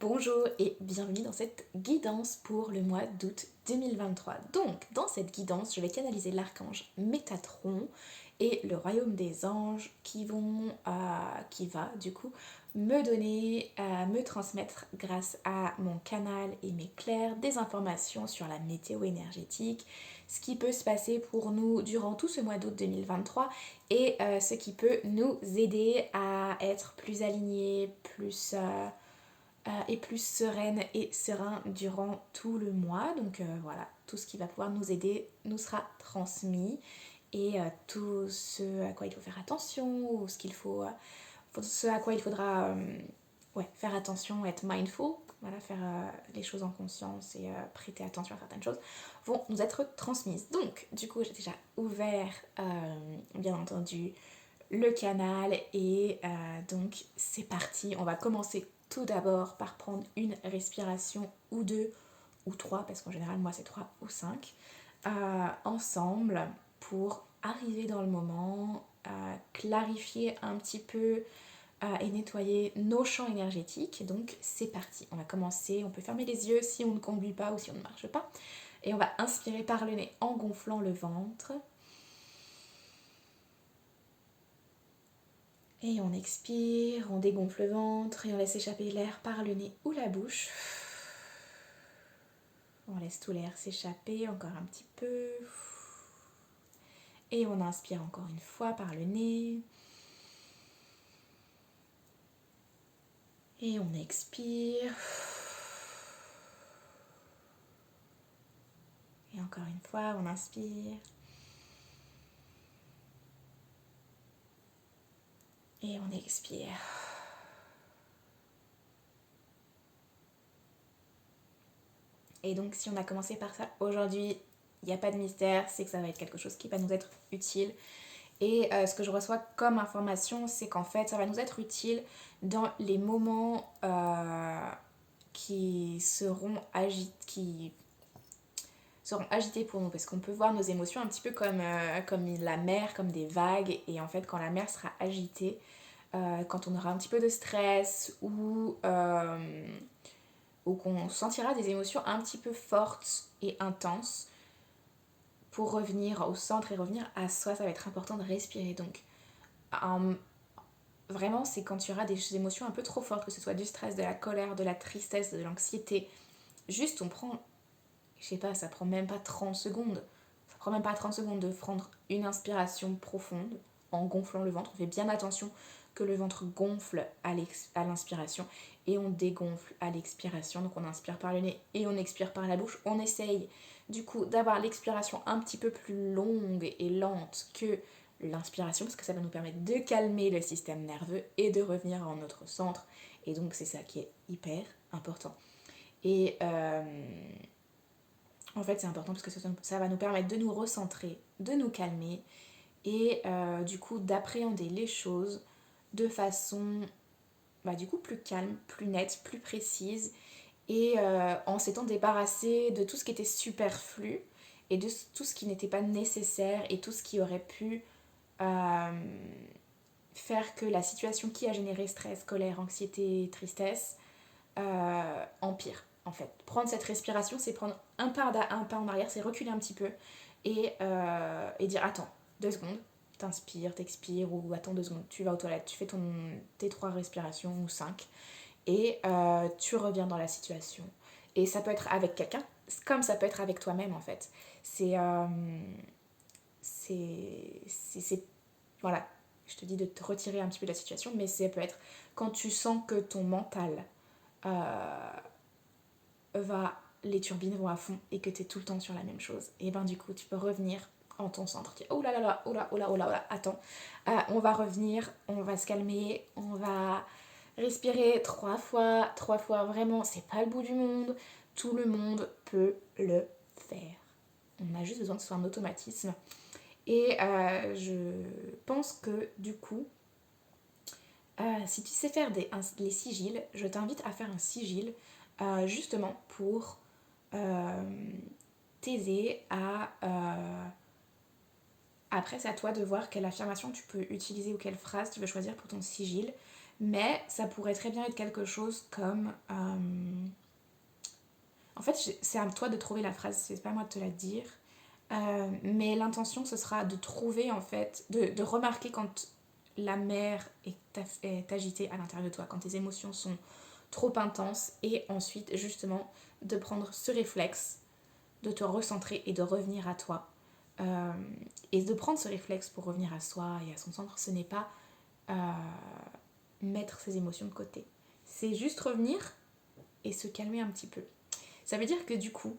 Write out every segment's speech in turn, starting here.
Bonjour et bienvenue dans cette guidance pour le mois d'août 2023. Donc, dans cette guidance, je vais canaliser l'archange Métatron et le royaume des anges qui va du coup me donner, me transmettre grâce à mon canal et mes clairs des informations sur la météo énergétique, ce qui peut se passer pour nous durant tout ce mois d'août 2023 et ce qui peut nous aider à être plus alignés, et plus sereine et serein durant tout le mois. Donc voilà, tout ce qui va pouvoir nous aider nous sera transmis et tout ce à quoi il faut faire attention ou ce à quoi il faudra faire attention, être mindful, voilà, faire les choses en conscience et prêter attention à certaines choses, vont nous être transmises. Donc, du coup, j'ai déjà ouvert, bien entendu, le canal et donc c'est parti. On va commencer tout d'abord par prendre une respiration ou deux ou trois, parce qu'en général moi c'est trois ou cinq, ensemble pour arriver dans le moment, clarifier un petit peu et nettoyer nos champs énergétiques. Donc c'est parti, on va commencer, on peut fermer les yeux si on ne conduit pas ou si on ne marche pas. Et on va inspirer par le nez en gonflant le ventre. Et on expire, on dégonfle le ventre et on laisse échapper l'air par le nez ou la bouche. On laisse tout l'air s'échapper encore un petit peu. Et on inspire encore une fois par le nez. Et on expire. Et encore une fois, on inspire. Et on expire. Et donc si on a commencé par ça aujourd'hui, il n'y a pas de mystère, c'est que ça va être quelque chose qui va nous être utile. Et ce que je reçois comme information, c'est qu'en fait, ça va nous être utile dans les moments qui seront agités pour nous. Parce qu'on peut voir nos émotions un petit peu comme la mer, comme des vagues. Et en fait, quand la mer sera agitée, quand on aura un petit peu de stress ou qu'on sentira des émotions un petit peu fortes et intenses, pour revenir au centre et revenir à soi, ça va être important de respirer. Donc, vraiment, c'est quand tu auras des émotions un peu trop fortes, que ce soit du stress, de la colère, de la tristesse, de l'anxiété. Juste, on prend, je sais pas, ça prend même pas 30 secondes. Ça prend même pas 30 secondes de prendre une inspiration profonde en gonflant le ventre. On fait bien attention que le ventre gonfle à l'inspiration et on dégonfle à l'expiration. Donc on inspire par le nez et on expire par la bouche. On essaye du coup d'avoir l'expiration un petit peu plus longue et lente que l'inspiration parce que ça va nous permettre de calmer le système nerveux et de revenir en notre centre. Et donc c'est ça qui est hyper important. Et en fait c'est important parce que ça va nous permettre de nous recentrer, de nous calmer et du coup d'appréhender les choses de façon du coup plus calme, plus nette, plus précise et en s'étant débarrassé de tout ce qui était superflu et de tout ce qui n'était pas nécessaire et tout ce qui aurait pu faire que la situation qui a généré stress, colère, anxiété, tristesse empire en fait. Prendre cette respiration, c'est prendre un pas en arrière, c'est reculer un petit peu et dire attends, 2 secondes, t'inspires, t'expires ou attends 2 secondes, tu vas aux toilettes, tu fais tes 3 respirations ou 5 et tu reviens dans la situation. Et ça peut être avec quelqu'un, comme ça peut être avec toi-même en fait. C'est voilà, je te dis de te retirer un petit peu de la situation, mais ça peut être quand tu sens que ton mental les turbines vont à fond et que tu es tout le temps sur la même chose. Et ben du coup, tu peux revenir en ton centre. Tu dis, oh là là là, oh là, oh là, oh là, oh là, attends. On va revenir, on va se calmer, on va respirer 3 fois, vraiment, c'est pas le bout du monde. Tout le monde peut le faire. On a juste besoin que ce soit un automatisme. Et je pense que du coup, si tu sais faire les sigils, je t'invite à faire un sigil justement pour t'aider à... Après, c'est à toi de voir quelle affirmation tu peux utiliser ou quelle phrase tu veux choisir pour ton sigil. Mais ça pourrait très bien être quelque chose comme... En fait, c'est à toi de trouver la phrase, c'est pas à moi de te la dire. Mais l'intention, ce sera de trouver, en fait, de remarquer quand la mer est agitée à l'intérieur de toi, quand tes émotions sont trop intenses, et ensuite, justement, de prendre ce réflexe, de te recentrer et de revenir à toi. Et de prendre ce réflexe pour revenir à soi et à son centre, ce n'est pas mettre ses émotions de côté. C'est juste revenir et se calmer un petit peu. Ça veut dire que du coup,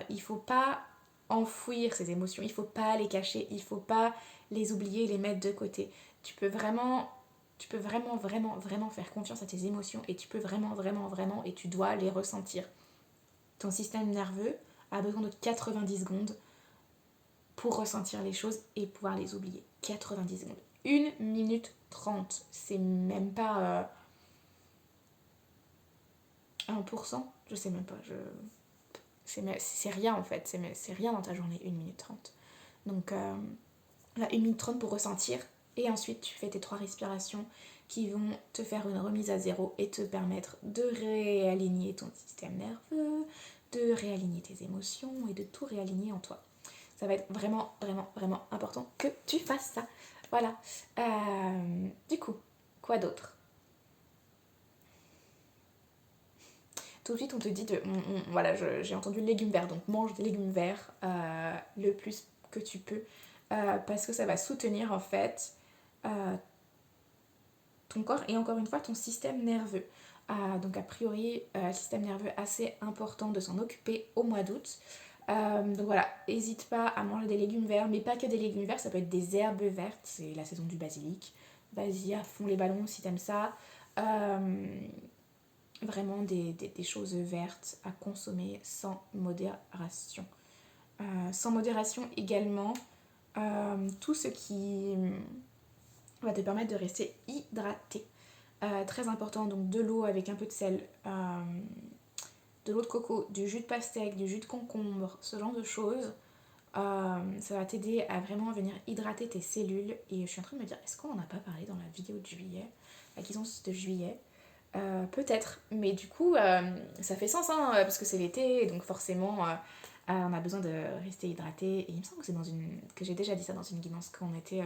il faut pas enfouir ses émotions, il faut pas les cacher, il faut pas les oublier, les mettre de côté. Tu peux vraiment faire confiance à tes émotions et tu peux vraiment, et tu dois les ressentir. Ton système nerveux a besoin de 90 secondes pour ressentir les choses et pouvoir les oublier. 90 secondes. 1 minute 30. C'est même pas 1%. Je sais même pas. C'est rien en fait. C'est rien dans ta journée, 1 minute 30. Donc là, 1 minute 30 pour ressentir. Et ensuite, tu fais tes 3 respirations qui vont te faire une remise à zéro et te permettre de réaligner ton système nerveux, de réaligner tes émotions et de tout réaligner en toi. Ça va être vraiment important que tu fasses ça. Voilà. Du coup, quoi d'autre? Tout de suite, on te dit voilà, j'ai entendu légumes verts, donc mange des légumes verts le plus que tu peux parce que ça va soutenir en fait ton corps et encore une fois ton système nerveux. Donc a priori, système nerveux assez important de s'en occuper au mois d'août. Donc voilà, n'hésite pas à manger des légumes verts, mais pas que des légumes verts, ça peut être des herbes vertes, c'est la saison du basilic. Vas-y, à fond les ballons si t'aimes ça. Vraiment des choses vertes à consommer sans modération. Sans modération également, tout ce qui va te permettre de rester hydraté. Très important, donc de l'eau avec un peu de sel, de l'eau de coco, du jus de pastèque, du jus de concombre, ce genre de choses. Ça va t'aider à vraiment venir hydrater tes cellules. Et je suis en train de me dire, est-ce qu'on n'en a pas parlé dans la vidéo de juillet, la guidance de juillet? Peut-être, mais du coup, ça fait sens, hein, parce que c'est l'été, donc forcément, on a besoin de rester hydraté. Et il me semble que j'ai déjà dit ça dans une guidance, qu'on était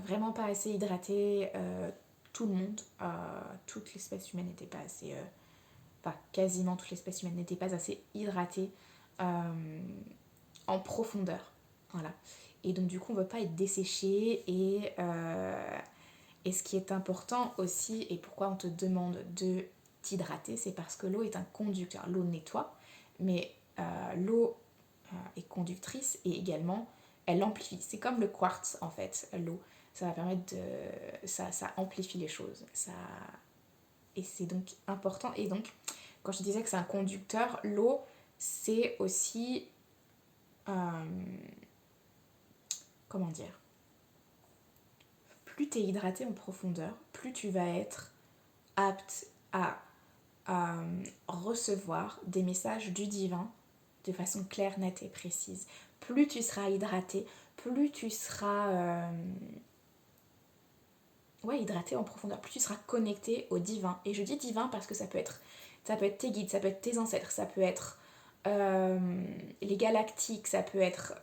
vraiment pas assez hydraté, tout le monde, toute l'espèce humaine n'était pas assez... Enfin, quasiment toute l'espèce humaine n'était pas assez hydratée en profondeur. Voilà. Et donc du coup, on ne veut pas être desséché et ce qui est important aussi, et pourquoi on te demande de t'hydrater, c'est parce que l'eau est un conducteur. L'eau nettoie, mais l'eau est conductrice et également elle amplifie. C'est comme le quartz en fait, l'eau. Ça va permettre de... Ça amplifie les choses. Et c'est donc important. Et donc, quand je disais que c'est un conducteur, l'eau, c'est aussi... comment dire, plus tu es hydraté en profondeur, plus tu vas être apte à recevoir des messages du divin de façon claire, nette et précise. Plus tu seras hydraté, plus tu seras hydraté en profondeur, plus tu seras connecté au divin. Et je dis divin parce que ça peut être tes guides, ça peut être tes ancêtres, ça peut être les galactiques, ça peut être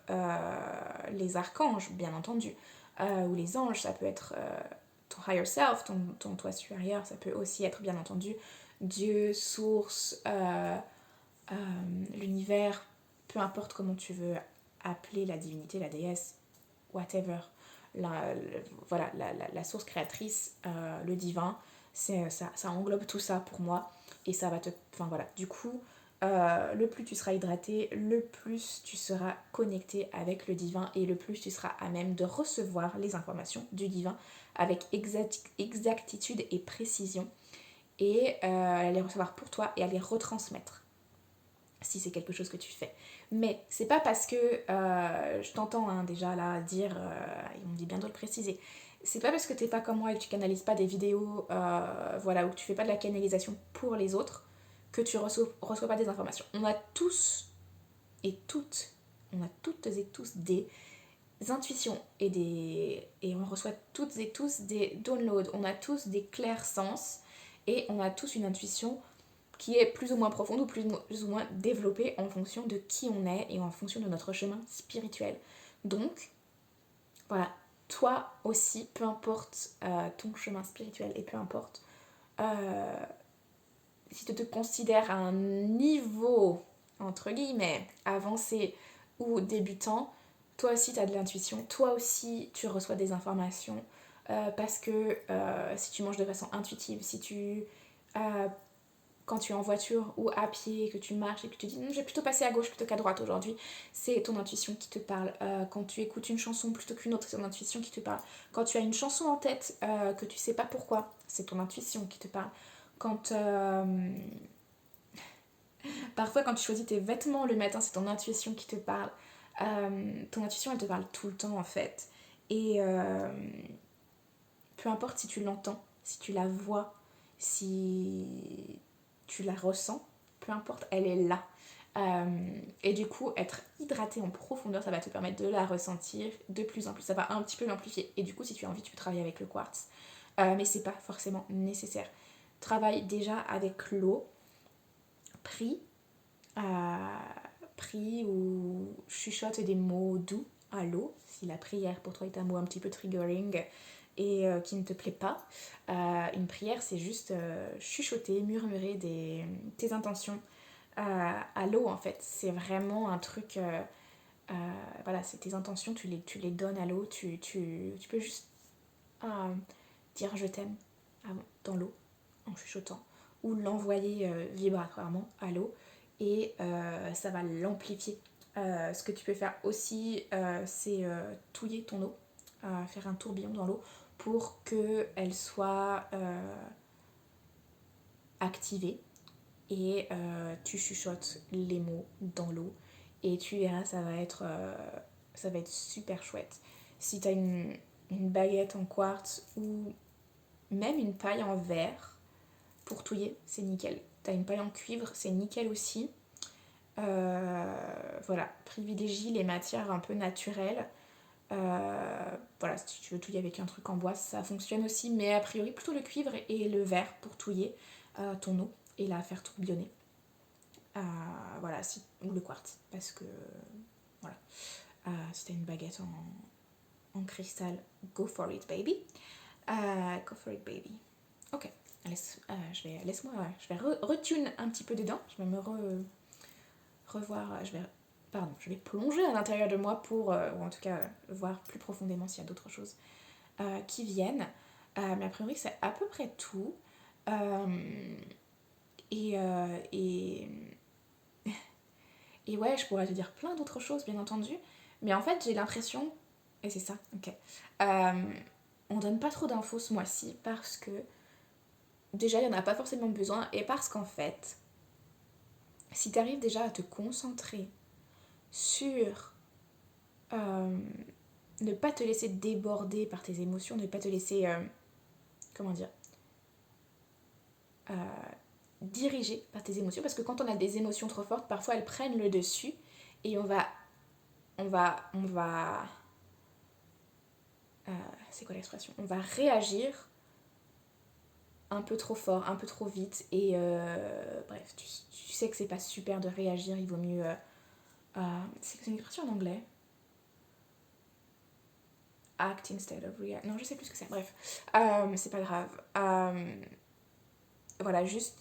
les archanges, bien entendu, ou les anges, ça peut être ton higher self, ton toi supérieur, ça peut aussi être, bien entendu, Dieu, source, l'univers, peu importe comment tu veux appeler la divinité, la déesse, whatever. La source créatrice, le divin, ça englobe tout ça pour moi. Et ça va te... Enfin voilà, du coup... le plus tu seras hydraté, le plus tu seras connecté avec le divin et le plus tu seras à même de recevoir les informations du divin avec exactitude et précision et à les recevoir pour toi et à les retransmettre si c'est quelque chose que tu fais. Mais c'est pas parce que je t'entends déjà là dire, et on me dit bien de le préciser, c'est pas parce que t'es pas comme moi et que tu canalises pas des vidéos, ou que tu fais pas de la canalisation pour les autres que tu reçois pas des informations. On a tous et toutes, on a toutes et tous des intuitions et on reçoit toutes et tous des downloads, on a tous des clairs sens et on a tous une intuition qui est plus ou moins profonde ou plus ou moins développée en fonction de qui on est et en fonction de notre chemin spirituel. Donc, voilà, toi aussi, peu importe ton chemin spirituel et peu importe si tu te considères à un niveau, entre guillemets, avancé ou débutant, toi aussi tu as de l'intuition, toi aussi tu reçois des informations parce que si tu manges de façon intuitive, si tu quand tu es en voiture ou à pied, que tu marches et que tu te dis je vais plutôt passer à gauche plutôt qu'à droite aujourd'hui, c'est ton intuition qui te parle. Quand tu écoutes une chanson plutôt qu'une autre, c'est ton intuition qui te parle. Quand tu as une chanson en tête que tu sais pas pourquoi, c'est ton intuition qui te parle. Quand parfois quand tu choisis tes vêtements le matin, c'est ton intuition qui te parle. Ton intuition elle te parle tout le temps en fait. Et peu importe si tu l'entends, si tu la vois, si tu la ressens, peu importe, elle est là. Et du coup, être hydraté en profondeur, ça va te permettre de la ressentir de plus en plus. Ça va un petit peu l'amplifier. Et du coup, si tu as envie, tu peux travailler avec le quartz. Mais c'est pas forcément nécessaire. Travaille déjà avec l'eau, prie, prie ou chuchote des mots doux à l'eau. Si la prière pour toi est un mot un petit peu triggering et qui ne te plaît pas, une prière c'est juste chuchoter, murmurer tes intentions à l'eau en fait. C'est vraiment un truc, voilà, c'est tes intentions, tu les donnes à l'eau, tu peux juste dire je t'aime dans l'eau en chuchotant ou l'envoyer vibratoirement à l'eau et ça va l'amplifier. Ce que tu peux faire aussi, c'est touiller ton eau, faire un tourbillon dans l'eau pour qu'elle soit activée et tu chuchotes les mots dans l'eau et tu verras, ça va être super chouette. Si tu as une baguette en quartz ou même une paille en verre pour touiller, c'est nickel. Tu as une paille en cuivre, c'est nickel aussi. Voilà, privilégie les matières un peu naturelles. Voilà, si tu veux touiller avec un truc en bois, ça fonctionne aussi, mais a priori plutôt le cuivre et le verre pour touiller ton eau et la faire tourbillonner. Voilà, ou le quartz, parce que voilà, si t'as une baguette en cristal, go for it baby. Go for it baby. Ok, je vais retune un petit peu dedans, je vais me revoir, je vais plonger à l'intérieur de moi pour, ou en tout cas voir plus profondément s'il y a d'autres choses qui viennent. Mais a priori c'est à peu près tout. Et, et ouais, je pourrais te dire plein d'autres choses bien entendu. Mais en fait j'ai l'impression, et c'est ça, ok. On donne pas trop d'infos ce mois-ci parce que déjà il n'y en a pas forcément besoin et parce qu'en fait, si tu arrives déjà à te concentrer sur ne pas te laisser déborder par tes émotions, ne pas te laisser, comment dire, diriger par tes émotions, parce que quand on a des émotions trop fortes, parfois elles prennent le dessus et on va c'est quoi l'expression, on va réagir un peu trop fort, un peu trop vite et bref, tu sais que c'est pas super de réagir, il vaut mieux c'est une expression en anglais, act instead of react, non je sais plus ce que c'est, bref, c'est pas grave, voilà, juste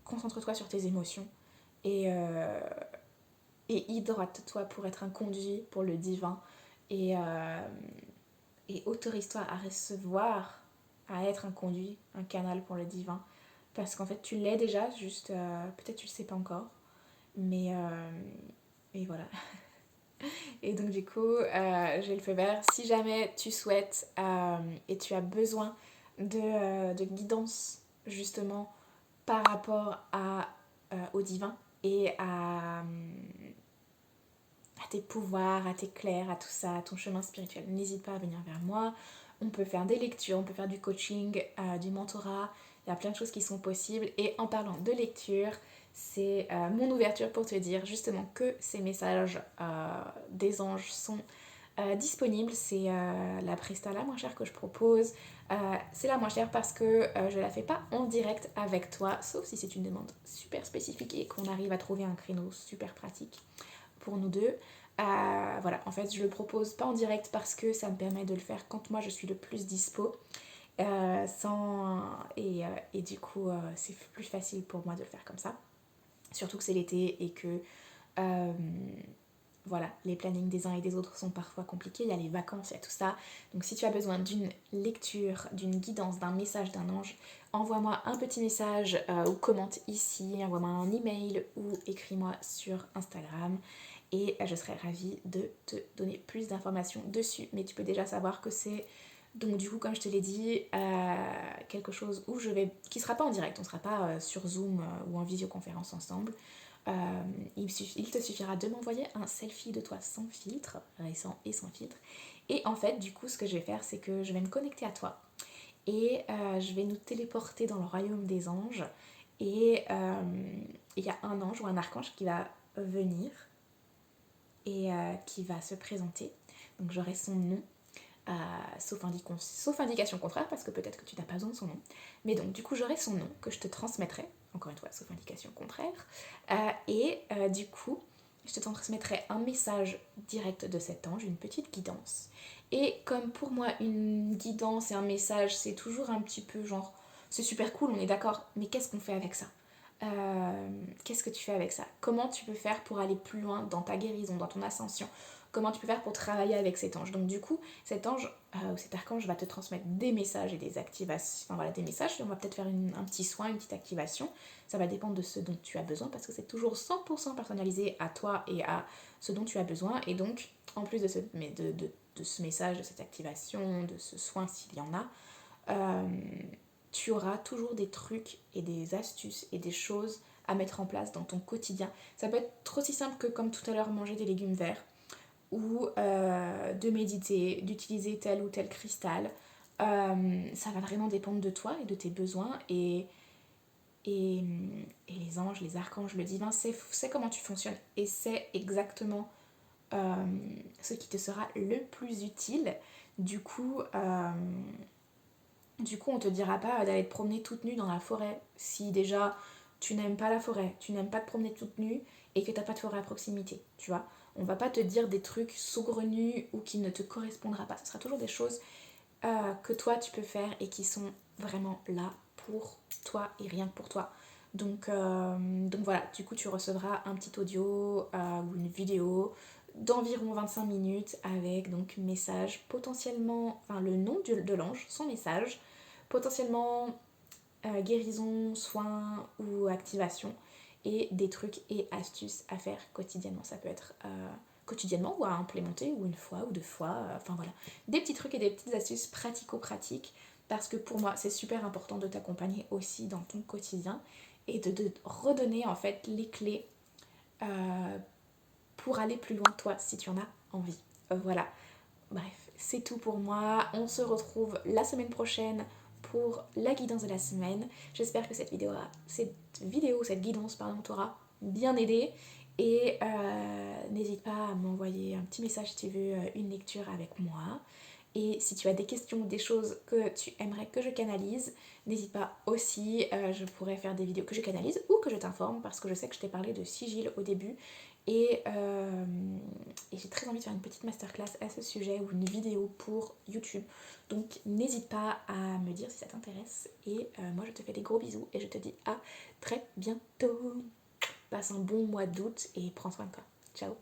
concentre-toi sur tes émotions et hydrate-toi pour être un conduit pour le divin et autorise-toi à recevoir, à être un conduit, un canal pour le divin parce qu'en fait tu l'es déjà, juste peut-être tu le sais pas encore mais et voilà. Et donc du coup j'ai le feu vert si jamais tu souhaites et tu as besoin de guidance justement par rapport au divin et à tes pouvoirs, à tes clairs, à tout ça, à ton chemin spirituel. N'hésite pas à venir vers moi. On peut faire des lectures, on peut faire du coaching, du mentorat. Il y a plein de choses qui sont possibles. Et en parlant de lecture, c'est mon ouverture pour te dire justement que ces messages des anges sont disponible. C'est la Presta la moins chère que je propose. C'est la moins chère parce que je la fais pas en direct avec toi, sauf si c'est une demande super spécifique et qu'on arrive à trouver un créneau super pratique pour nous deux. Voilà, en fait je le propose pas en direct parce que ça me permet de le faire quand moi je suis le plus dispo. Sans... et du coup c'est plus facile pour moi de le faire comme ça. Surtout que c'est l'été et que euh, voilà, les plannings des uns et des autres sont parfois compliqués, il y a les vacances, il y a tout ça. Donc si tu as besoin d'une lecture, d'une guidance, d'un message d'un ange, envoie-moi un petit message ou commente ici, envoie-moi un email ou écris-moi sur Instagram et je serai ravie de te donner plus d'informations dessus. Mais tu peux déjà savoir que c'est donc du coup, comme je te l'ai dit, quelque chose où qui sera pas en direct, on sera pas sur Zoom ou en visioconférence ensemble. Il te suffira de m'envoyer un selfie de toi sans filtre, récent et sans filtre. Et en fait, du coup, ce que je vais faire, c'est que je vais me connecter à toi et je vais nous téléporter dans le royaume des anges. Et il y a un ange ou un archange qui va venir et qui va se présenter. Donc j'aurai son nom, sauf indication contraire, parce que peut-être que tu n'as pas besoin de son nom. Mais donc du coup j'aurai son nom que je te transmettrai, encore une fois, sauf indication contraire. Du coup, je te transmettrai un message direct de cet ange, une petite guidance. Et comme pour moi, une guidance et un message, c'est toujours un petit peu genre, c'est super cool, on est d'accord, mais qu'est-ce qu'on fait avec ça? Qu'est-ce que tu fais avec ça? Comment tu peux faire pour aller plus loin dans ta guérison, dans ton ascension? Comment tu peux faire pour travailler avec cet ange? Donc du coup, cet ange ou cet archange va te transmettre des messages et des activations, enfin voilà, des messages. On va peut-être faire un petit soin, une petite activation. Ça va dépendre de ce dont tu as besoin parce que c'est toujours 100% personnalisé à toi et à ce dont tu as besoin. Et donc, en plus de ce message, de cette activation, de ce soin s'il y en a, euh, tu auras toujours des trucs et des astuces et des choses à mettre en place dans ton quotidien. Ça peut être aussi simple que, comme tout à l'heure, manger des légumes verts ou de méditer, d'utiliser tel ou tel cristal. Ça va vraiment dépendre de toi et de tes besoins. Et les anges, les archanges, le divin, c'est comment tu fonctionnes. Et c'est exactement ce qui te sera le plus utile. Du coup, on te dira pas d'aller te promener toute nue dans la forêt. Si déjà tu n'aimes pas la forêt, tu n'aimes pas te promener toute nue et que t'as pas de forêt à proximité, tu vois. On va pas te dire des trucs saugrenus ou qui ne te correspondra pas. Ce sera toujours des choses que toi tu peux faire et qui sont vraiment là pour toi et rien que pour toi. Donc voilà, du coup tu recevras un petit audio ou une vidéo d'environ 25 minutes avec donc message potentiellement, enfin le nom de l'ange, son message, potentiellement guérison, soins ou activation et des trucs et astuces à faire quotidiennement. Ça peut être quotidiennement ou à implémenter ou une fois ou deux fois, enfin voilà. Des petits trucs et des petites astuces pratico-pratiques parce que pour moi c'est super important de t'accompagner aussi dans ton quotidien et de redonner en fait les clés pour aller plus loin toi si tu en as envie. Voilà. Bref, c'est tout pour moi. On se retrouve la semaine prochaine pour la guidance de la semaine. J'espère que cette guidance, t'aura bien aidé. Et n'hésite pas à m'envoyer un petit message si tu veux une lecture avec moi. Et si tu as des questions ou des choses que tu aimerais que je canalise, n'hésite pas aussi, je pourrais faire des vidéos que je canalise ou que je t'informe parce que je sais que je t'ai parlé de sigil au début et j'ai très envie de faire une petite masterclass à ce sujet ou une vidéo pour YouTube. Donc n'hésite pas à me dire si ça t'intéresse et moi je te fais des gros bisous et je te dis à très bientôt. Passe un bon mois d'août et prends soin de toi. Ciao.